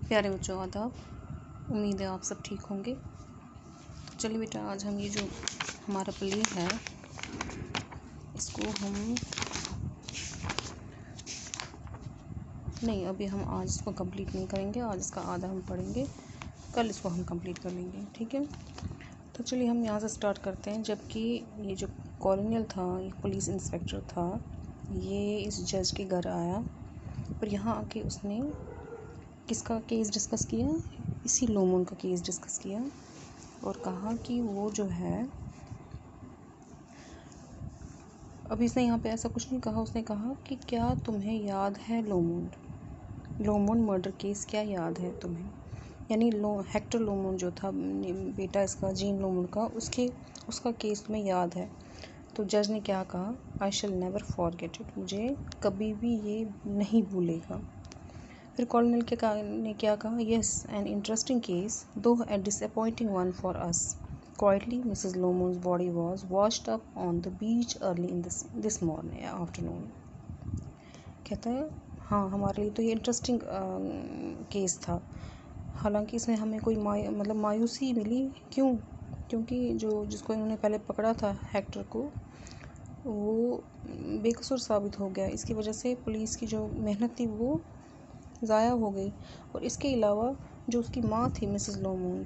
प्यारे बच्चों आदाब। उम्मीद है आप सब ठीक होंगे। तो चलिए बेटा, आज हम ये जो हमारा प्ले है इसको हम अभी हम आज इसको कंप्लीट नहीं करेंगे। आज इसका आधा हम पढ़ेंगे, कल इसको हम कंप्लीट कर लेंगे, ठीक है। तो चलिए हम यहाँ से स्टार्ट करते हैं। जबकि ये जो कॉलोनियल था, ये पुलिस इंस्पेक्टर था, ये इस जज के घर आया और यहाँ आके उसने किसका केस डिस्कस किया, इसी लोमोन का केस डिस्कस किया और कहा कि वो जो है, अभी इसने यहाँ पे ऐसा कुछ नहीं कहा। उसने कहा कि क्या तुम्हें याद है लोमोन मर्डर केस, क्या याद है तुम्हें? यानी हेक्टर लोमोन जो था बेटा इसका, जीन लोमोन का, उसका केस तुम्हें याद है? तो जज ने क्या कहा, आई शैल नेवर फॉरगेट इट, मुझे कभी भी ये नहीं भूलेगा। फिर कॉलोनल ने क्या कहा, yes N interesting case to a disappointing one for us. Quietly Mrs Lomon's body was washed up on the beach early in this morning afternoon. कहता है हाँ, हमारे लिए तो ये इंटरेस्टिंग केस था। हालांकि इसमें हमें कोई मायूसी मिली। क्यों? क्योंकि जिसको इन्होंने पहले पकड़ा था, हेक्टर को, वो बेकसूर साबित हो गया। इसकी वजह से पुलिस की जो मेहनत थी वो ज़ाया हो गई। और इसके अलावा जो उसकी माँ थी मिसेस लोमोन,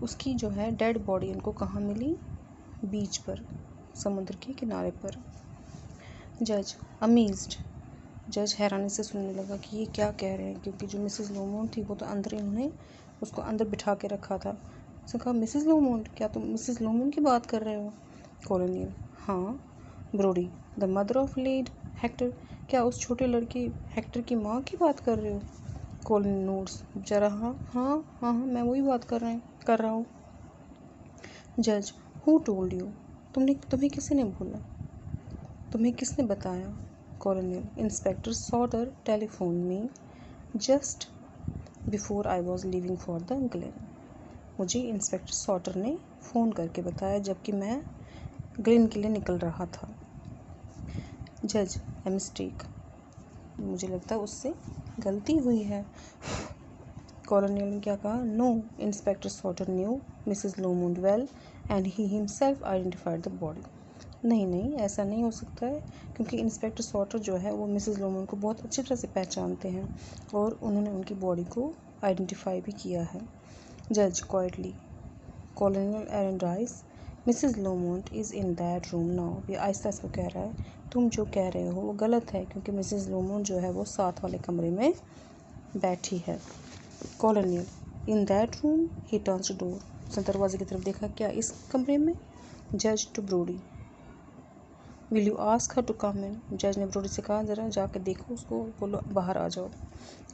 उसकी जो है डेड बॉडी उनको कहाँ मिली? बीच पर, समुद्र के किनारे पर। जज अमेज्ड, जज हैरानी से सुनने लगा कि ये क्या कह रहे हैं, क्योंकि जो मिसेस लोमोन थी वो तो अंदर, इन्होंने उसको अंदर बिठा के रखा था। उसने कहा, मिसेस लोमोन, क्या तुम मिसेस लोमोन की बात कर रहे हो? कॉलोनियल, हाँ। Brody, the mother of lad Hector, क्या उस छोटे लड़के हेक्टर की माँ की बात कर रहे हो? कॉलोनियल नोट्स, जरा हाँ, मैं वही बात कर रहा हूँ। जज, हु टोल्ड यू, तुम्हें किसी ने बोला, तुम्हें किसने बताया? Colonial, inspector Sauter telephone me just before I was leaving for the Glen. मुझे इंस्पेक्टर सॉटर ने फ़ोन करके बताया जबकि मैं ग्लेन के लिए निकल रहा था। जज, ए मिस्टेक, मुझे लगता है उससे गलती हुई है। कॉलोनियल ने क्या कहा, no, inspector Sauter knew Mrs Lomon well and he himself identified the body. नहीं, ऐसा नहीं हो सकता है, क्योंकि इंस्पेक्टर सॉटर जो है वो मिसेस लोमोन को बहुत अच्छी तरह से पहचानते हैं और उन्होंने उनकी बॉडी को आइडेंटिफाई भी किया है। जज क्वाइटली, कॉलोनियल एरेंडाइज, Mrs Lomon is in that room now. ये आहिस्ता आहिस्ता कह रहा है, तुम जो कह रहे हो वो गलत है, क्योंकि मिसेस लोमोन जो है वो साथ वाले कमरे में बैठी है। Colonial, in that room, he turns door, उसने दरवाजे की तरफ देखा, क्या इस कमरे में? जज to Brodie, will you ask her to come in. जज ने ब्रोडी से कहा, ज़रा जाकर देखो उसको, बोलो बाहर आ जाओ।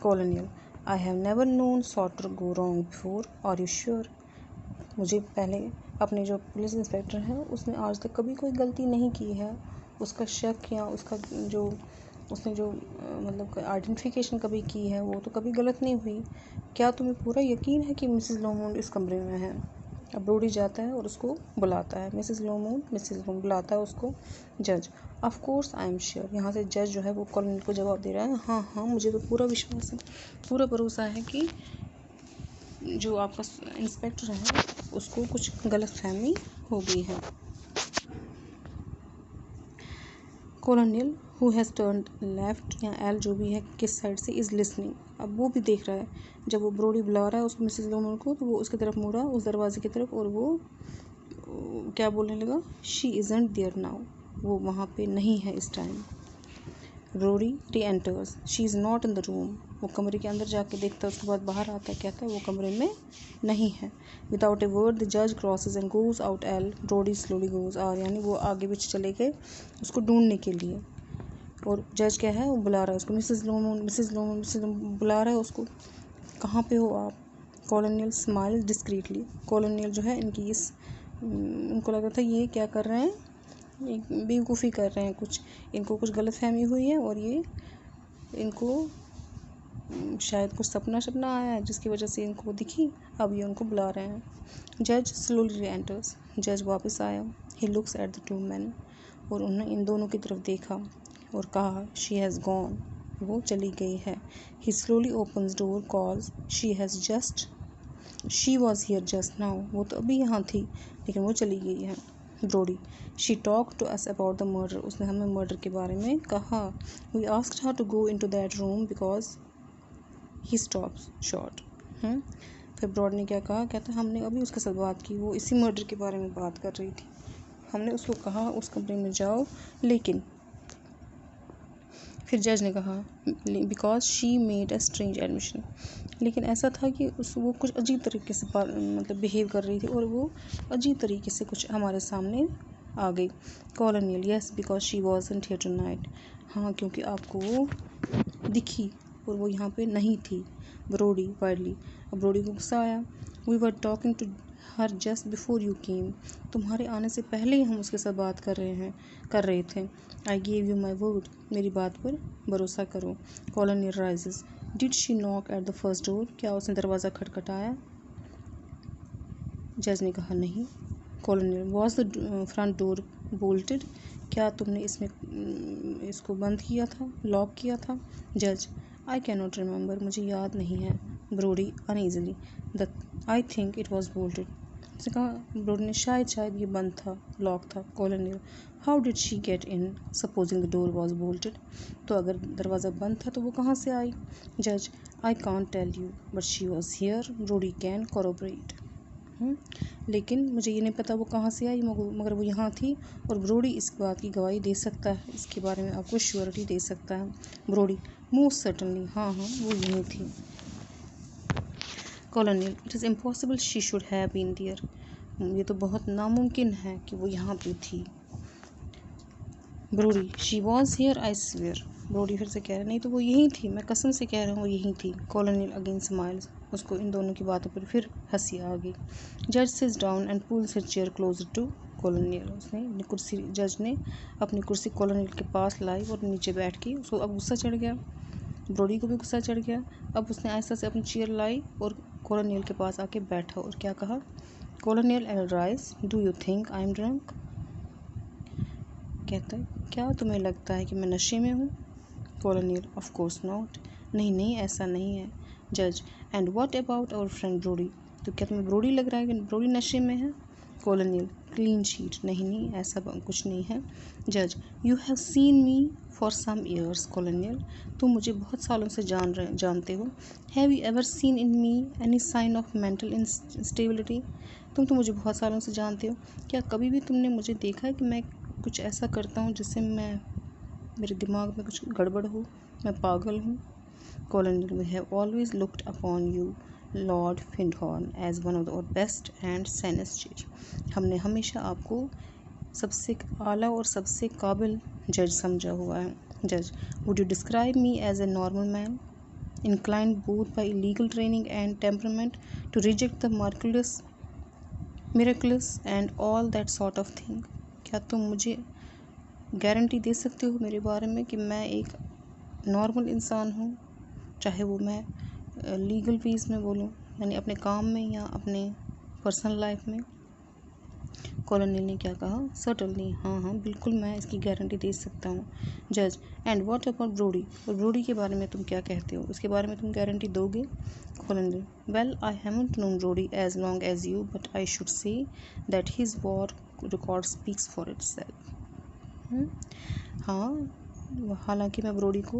Colonial, I have never known Sauter go wrong before, are you sure? मुझे पहले अपने जो पुलिस इंस्पेक्टर हैं उसने आज तक कभी कोई गलती नहीं की है। उसका शक या उसका उसने जो आइडेंटिफिकेशन कभी की है वो तो कभी गलत नहीं हुई। क्या तुम्हें पूरा यकीन है कि मिसेस लोमोन इस कमरे में है? अब ब्रोडी जाता है और उसको बुलाता है, मिसेस लोमोन बुलाता है उसको। जज, of course I am sure. यहाँ से जज जो है वो कॉलोनियल को जवाब दे रहा है, हाँ, मुझे तो पूरा विश्वास है, पूरा भरोसा है कि जो आपका इंस्पेक्टर है उसको कुछ गलतफहमी हो गई है। Colonial, who has turned left या एल जो भी है किस साइड से, इज़ लिसनिंग, अब वो भी देख रहा है। जब वो ब्रोडी बुला रहा है उसको, मिसेस लोमोन को, तो वो उसकी तरफ मुड़ा, उस दरवाजे की तरफ, और वो क्या बोलने लगा, शी इज़न्ट देयर नाउ, वो वहाँ पे नहीं है इस टाइम। ब्रोडी री enters, she is not in the room, वो कमरे के अंदर जाके देखता है, उसके बाद बाहर आता है, कहता है वो कमरे में नहीं है। विदाउट ए वर्ड द जज crosses and goes out L, Brody slowly goes R, यानी वो आगे पीछे चले गए उसको ढूंढने के लिए। और जज क्या है, वो बुला रहा है उसको, मिसेस लोमोन बुला रहा है उसको, कहाँ पे हो आप? कॉलोनियल स्माइल डिस्क्रीटली, कॉलोनियल जो है इनको लगा था ये क्या कर रहे हैं, बेवकूफ़ी कर रहे हैं, इनको कुछ गलतफहमी हुई है और ये इनको शायद कुछ सपना आया है जिसकी वजह से इनको दिखी, अब ये उनको बुला रहे हैं। जज स्लोली एंटर्स, जज वापस आया, he looks at the two man, और उन्होंने इन दोनों की तरफ देखा और कहा, शी हैज़ गॉन, वो चली गई है। He slowly opens door calls she was here just now, वो तो अभी यहाँ थी लेकिन वो चली गई है। Brodie, she talked to us about the murder, उसने हमें मर्डर के बारे में कहा। We asked her to go into that room because he stops short। फिर ब्रॉड ने क्या कहा, कहता हमने अभी उसके साथ बात की, वो इसी मर्डर के बारे में बात कर रही थी, हमने उसको कहा उस कमरे में जाओ, लेकिन फिर जज ने कहा because she made a strange admission, लेकिन ऐसा था कि वो कुछ अजीब तरीके से मतलब बिहेव कर रही थी और वो अजीब तरीके से कुछ हमारे सामने आ गई। Colonial, yes because she wasn't here tonight, हाँ क्योंकि आपको वो दिखी और वो यहाँ पे नहीं थी। ब्रोडी, वाइडली, अब ब्रोडी को गुस्सा आया। We were talking to her just before you came, तुम्हारे आने से पहले ही हम उसके साथ बात कर रहे थे। I gave you my word, मेरी बात पर भरोसा करो। Colonial rises, did she knock at the first door, क्या उसने दरवाज़ा खटखटाया? जज ने कहा नहीं। Colonial, was the front door bolted, क्या तुमने इसको बंद किया था, लॉक किया था? जज, आई कैन नॉट रिमेंबर, मुझे याद नहीं है। Brodie uneasily, I think it was bolted, उसने कहा ब्रोडी ने शायद ये बंद था, लॉक था। Colonial, how did she get in supposing the door was bolted, तो अगर दरवाज़ा बंद था तो वो कहाँ से आई? जज, I can't tell you but she was here, Brodie can corroborate, लेकिन मुझे ये नहीं पता वो कहाँ से आई, मगर वो यहाँ थी और ब्रोडी इस बात की गवाही दे सकता है, इसके बारे में आपको श्योरिटी दे सकता है। ब्रोडी, मोस्ट सर्टनली, हाँ वो यहीं थी। Colonial, it is impossible she should have been there, ये तो बहुत नामुमकिन है कि वो यहाँ पे थी। Brodie, she was here I swear, Brodie फिर से कह रहे नहीं तो वो यहीं थी, मैं कसम से कह रहा हूँ वो यहीं थी। कॉलोनियल अगेन स्माइल्स, उसको इन दोनों की बातों पर फिर हंसी आ गई। जज sits down and pulls his chair closer to colonial, उसने अपनी कुर्सी, जज ने अपनी कुर्सी कॉलोनियल के पास लाई और नीचे बैठ के, उसको अब गुस्सा चढ़ गया, ब्रोडी को भी गुस्सा चढ़ गया। अब उसने आहिस्ता से अपनी चेयर लाई और कॉलोनियल के पास आके बैठा और क्या कहा, colonial and rice, do you think I am drunk, कहता है क्या तुम्हें लगता है कि मैं नशे में हूँ? कॉलोनियल, ऑफ कोर्स नॉट, नहीं ऐसा नहीं है। जज, and what about our friend Brody, तो क्या तुम्हें ब्रोडी लग रहा है कि ब्रोडी नशे में है? कॉलोनियल, क्लीन शीट, नहीं ऐसा कुछ नहीं है। जज, you have seen me for some years, colonial, तुम मुझे बहुत सालों से जानते हो। Have you ever seen in me any sign of mental instability, तुम तो मुझे बहुत सालों से जानते हो, क्या कभी भी तुमने मुझे देखा है कि मैं कुछ ऐसा करता हूँ जिससे मेरे दिमाग में कुछ गड़बड़ हो, मैं पागल हूँ? Colonial, we have always looked upon you Lord Findhorn as one of our best and sanest जज, हमने हमेशा आपको सबसे आला और सबसे काबिल जज समझा हुआ है। जज, would you describe me as a normal man inclined both by illegal training and temperament to reject the miraculous and all that sort of thing, क्या तुम मुझे गारंटी दे सकते हो मेरे बारे में कि मैं एक नॉर्मल इंसान हूँ, चाहे वो मैं लीगल वेज में बोलूँ, यानी अपने काम में या अपने पर्सनल लाइफ में? कॉलोनियल ने क्या कहा, सर्टनली, हाँ बिल्कुल मैं इसकी गारंटी दे सकता हूँ। जज, एंड व्हाट अबाउट ब्रोडी, और ब्रोडी के बारे में तुम क्या कहते हो, इसके बारे में तुम गारंटी दोगे? Colonial, well I haven't known Brody as long as you but I should say that his war record speaks for itself, हाँ हालांकि मैं ब्रोडी को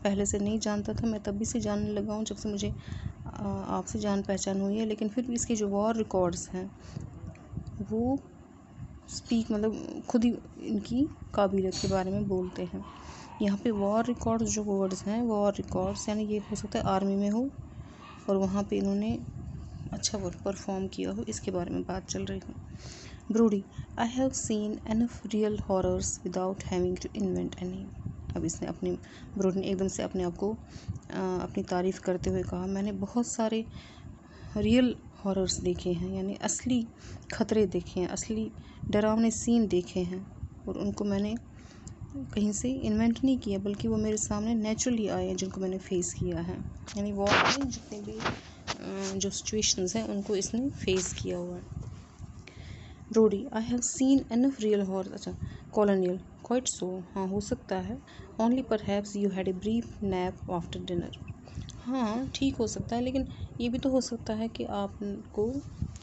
पहले से नहीं जानता था, मैं तभी से जानने लगा हूँ जब से मुझे आपसे जान पहचान हुई है, लेकिन फिर भी इसके जो वॉर रिकॉर्ड्स हैं वो स्पीक मतलब खुद ही इनकी काबिलियत के बारे में बोलते हैं। यहाँ पे वॉर रिकॉर्ड्स जो वर्ड्स हैं, वॉर रिकॉर्ड्स यानी ये हो सकता है आर्मी में हो और वहाँ पे इन्होंने अच्छा वर्क परफॉर्म किया हो, इसके बारे में बात चल रही है। Brody, I have seen enough real horrors without having to invent any, अब इसने ब्रोडी ने एकदम से अपने आप को अपनी तारीफ़ करते हुए कहा, मैंने बहुत सारे रियल हॉरर्स देखे हैं, यानी असली खतरे देखे हैं, असली डरावने सीन देखे हैं और उनको मैंने कहीं से इन्वेंट नहीं किया बल्कि वो मेरे सामने नेचुरली आए हैं जिनको मैंने फेस किया है, यानी वॉर में जितने भी जो सिचुएशंस हैं उनको इसने फेस किया हुआ है। Brody, I have seen enough real horror, अच्छा कॉलोनियल क्वाइट सो, हाँ हो सकता है। Only perhaps you had a brief nap after dinner, हाँ ठीक हो सकता है, लेकिन ये भी तो हो सकता है कि आपको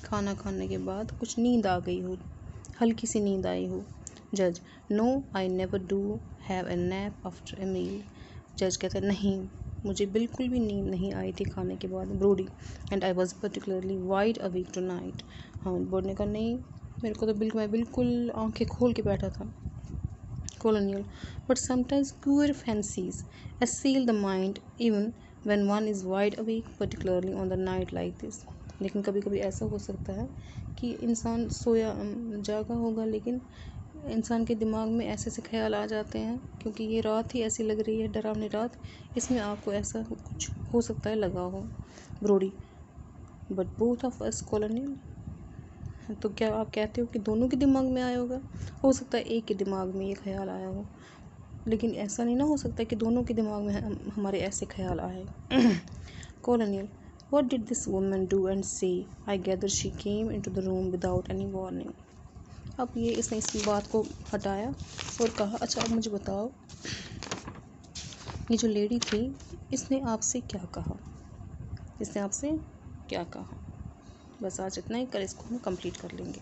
खाना खाने के बाद कुछ नींद आ गई हो, हल्की सी नींद आई हो। जज, no I never do have a nap after a मील, जज कहता है नहीं, मुझे बिल्कुल भी नींद नहीं आई थी खाने के बाद। Brody, and I was particularly wide awake tonight, हाँ ब्रोडी ने कहा नहीं, मेरे को तो मैं बिल्कुल आंखें खोल के बैठा था। Colonial, but sometimes queer fancies assail the mind even when one is wide awake, particularly on the night like this. लेकिन कभी कभी ऐसा हो सकता है कि इंसान सोया जागा होगा, लेकिन इंसान के दिमाग में ऐसे से ख्याल आ जाते हैं, क्योंकि ये रात ही ऐसी लग रही है, डरावनी रात, इसमें आपको ऐसा कुछ हो सकता है लगा हो। Brodie, but both of us colonial, तो क्या आप कहते हो कि दोनों के दिमाग में आया होगा? हो सकता है एक के दिमाग में ये ख्याल आया हो, लेकिन ऐसा नहीं ना हो सकता कि दोनों के दिमाग में हमारे ऐसे ख्याल आए। Colonial, what did this woman do and say? I gather she came into the room without any warning. अब ये इसने इस बात को हटाया और कहा, अच्छा अब मुझे बताओ, ये जो लेडी थी इसने आपसे क्या कहा, इसने आपसे क्या कहा? बस आज इतना ही, कल इसको हम कंप्लीट कर लेंगे।